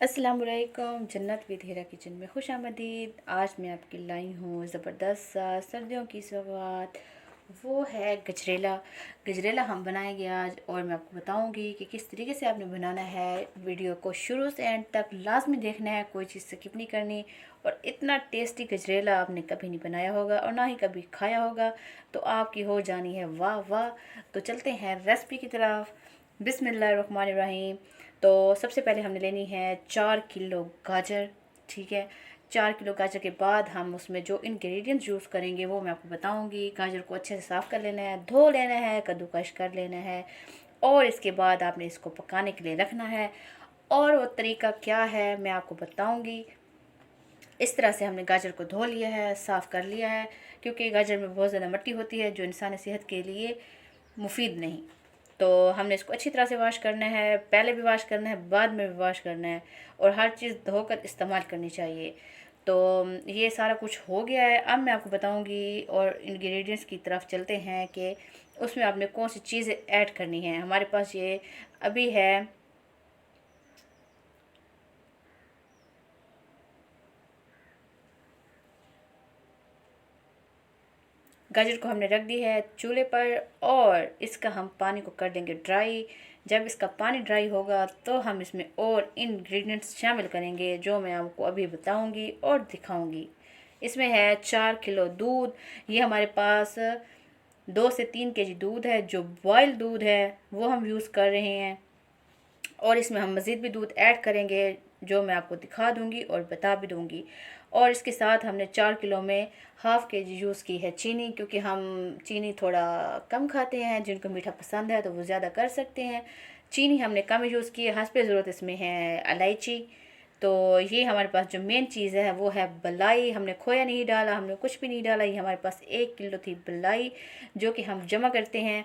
अस्सलाम वालेकुम। जन्नत विद हीरा किचन में खुश आमदीद। आज मैं आपकी लाई हूँ ज़बरदस्त सा सर्दियों की सौगात, वो है गजरेला। गजरेला हम बनाएंगे आज और मैं आपको बताऊंगी कि किस तरीके से आपने बनाना है। वीडियो को शुरू से एंड तक लाजमी देखना है, कोई चीज़ स्किप नहीं करनी। और इतना टेस्टी गजरेला आपने कभी नहीं बनाया होगा और ना ही कभी खाया होगा, तो आपकी हो जानी है वाह वाह। तो चलते हैं रेसिपी की तरफ। बिस्मिल्लाहिर्रहमानिर्रहीम। तो सबसे पहले हमने लेनी है 4 किलो गाजर। ठीक है, 4 किलो गाजर के बाद हम उसमें जो इंग्रेडिएंट्स यूज़ करेंगे वो मैं आपको बताऊंगी। गाजर को अच्छे से साफ़ कर लेना है, धो लेना है, कद्दूकश कर लेना है और इसके बाद आपने इसको पकाने के लिए रखना है। और वो तरीका क्या है मैं आपको बताऊंगी। इस तरह से हमने गाजर को धो लिया है, साफ़ कर लिया है, क्योंकि गाजर में बहुत ज़्यादा मिट्टी होती है जो इंसानी सेहत के लिए मुफीद नहीं। तो हमने इसको अच्छी तरह से वॉश करना है, पहले भी वॉश करना है, बाद में भी वॉश करना है और हर चीज़ धोकर इस्तेमाल करनी चाहिए। तो ये सारा कुछ हो गया है। अब मैं आपको बताऊंगी और इंग्रेडिएंट्स की तरफ चलते हैं कि उसमें आपने कौन सी चीज़ें ऐड करनी है। हमारे पास ये अभी है गाजर को हमने रख दी है चूल्हे पर और इसका हम पानी को कर देंगे ड्राई। जब इसका पानी ड्राई होगा तो हम इसमें और इंग्रेडिएंट्स शामिल करेंगे जो मैं आपको अभी बताऊंगी और दिखाऊंगी। इसमें है 4 किलो दूध। ये हमारे पास 2 से 3 केजी दूध है, जो बॉयल दूध है वो हम यूज़ कर रहे हैं। और इसमें हम मज़ीद भी दूध ऐड करेंगे जो मैं आपको दिखा दूंगी और बता भी दूंगी। और इसके साथ हमने 4 किलो में ½ केजी यूज़ की है चीनी, क्योंकि हम चीनी थोड़ा कम खाते हैं, जिनको मीठा पसंद है तो वो ज़्यादा कर सकते हैं। चीनी हमने कम यूज़ की है। हस्बे ज़रूरत इसमें है इलायची। तो ये हमारे पास जो मेन चीज़ है वो है बलाई। हमने खोया नहीं डाला, हमने कुछ भी नहीं डाला। ये हमारे पास 1 किलो थी बलाई, जो कि हम जमा करते हैं,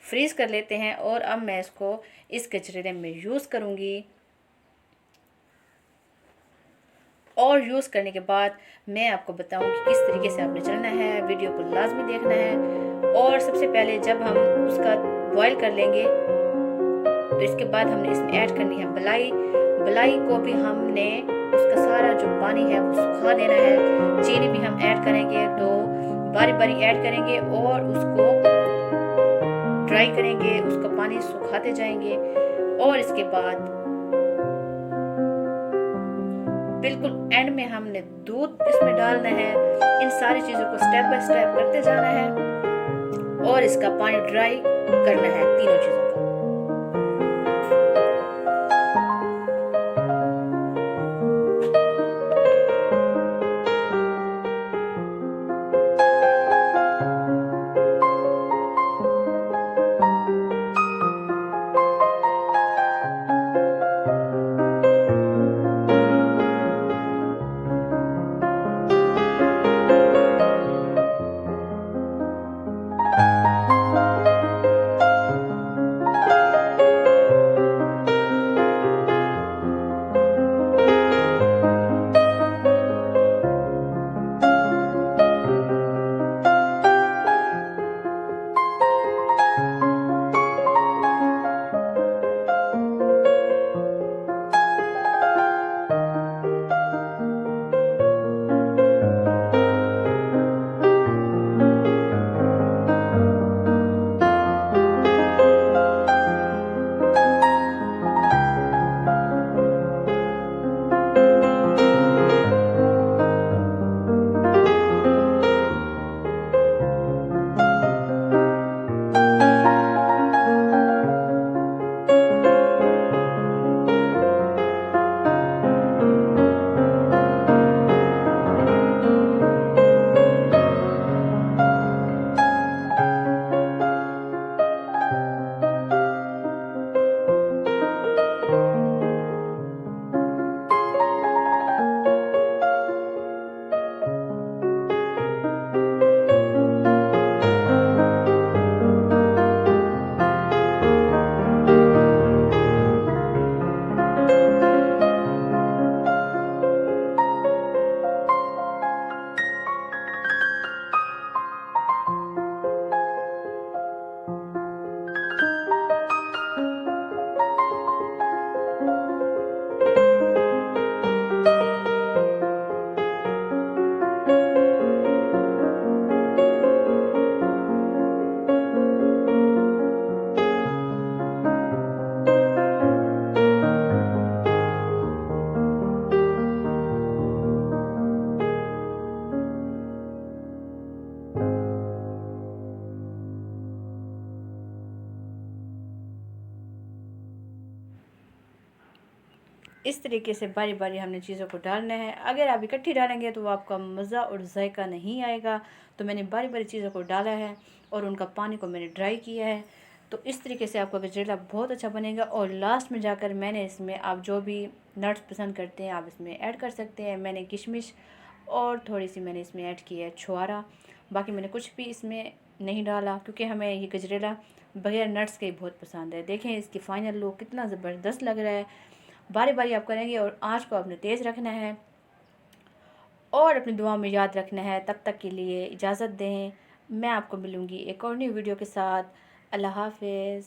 फ्रीज़ कर लेते हैं। और अब मैं इसको इस गजरेले में यूज़ करूँगी। और यूज़ करने के बाद मैं आपको बताऊंगी किस तरीके से आपने चलना है। वीडियो को लाजमी देखना है। और सबसे पहले जब हम उसका बॉयल कर लेंगे तो इसके बाद हमने इसमें ऐड करनी है बलाई। बलाई को भी हमने उसका सारा जो पानी है वो सुखा देना है। चीनी भी हम ऐड करेंगे तो बारी बारी ऐड करेंगे और उसको ड्राई करेंगे, उसका पानी सुखाते जाएंगे। और इसके बाद बिल्कुल एंड में हमने दूध इसमें डालना है। इन सारी चीज़ों को स्टेप बाय स्टेप करते जाना है और इसका पानी ड्राई करना है तीनों चीज़ों का। इस तरीके से बारी बारी हमने चीज़ों को डालना है। अगर आप इकट्ठी डालेंगे तो आपका मज़ा और जायका नहीं आएगा। तो मैंने बारी बारी चीज़ों को डाला है और उनका पानी को मैंने ड्राई किया है। तो इस तरीके से आपका गजरेला बहुत अच्छा बनेगा। और लास्ट में जाकर मैंने इसमें, आप जो भी नट्स पसंद करते हैं आप इसमें ऐड कर सकते हैं। मैंने किशमिश और थोड़ी सी मैंने इसमें ऐड की है छुआरा। बाकी मैंने कुछ भी इसमें नहीं डाला क्योंकि हमें ये गजरेला बगैर नट्स के ही बहुत पसंद है। देखें इसकी फ़ाइनल लुक कितना ज़बरदस्त लग रहा है। बारी बारी आप करेंगे और आँच को आपने तेज़ रखना है और अपनी दुआ में याद रखना है। तब तक के लिए इजाज़त दें। मैं आपको मिलूँगी एक और नई वीडियो के साथ। अल्लाह हाफ़िज़।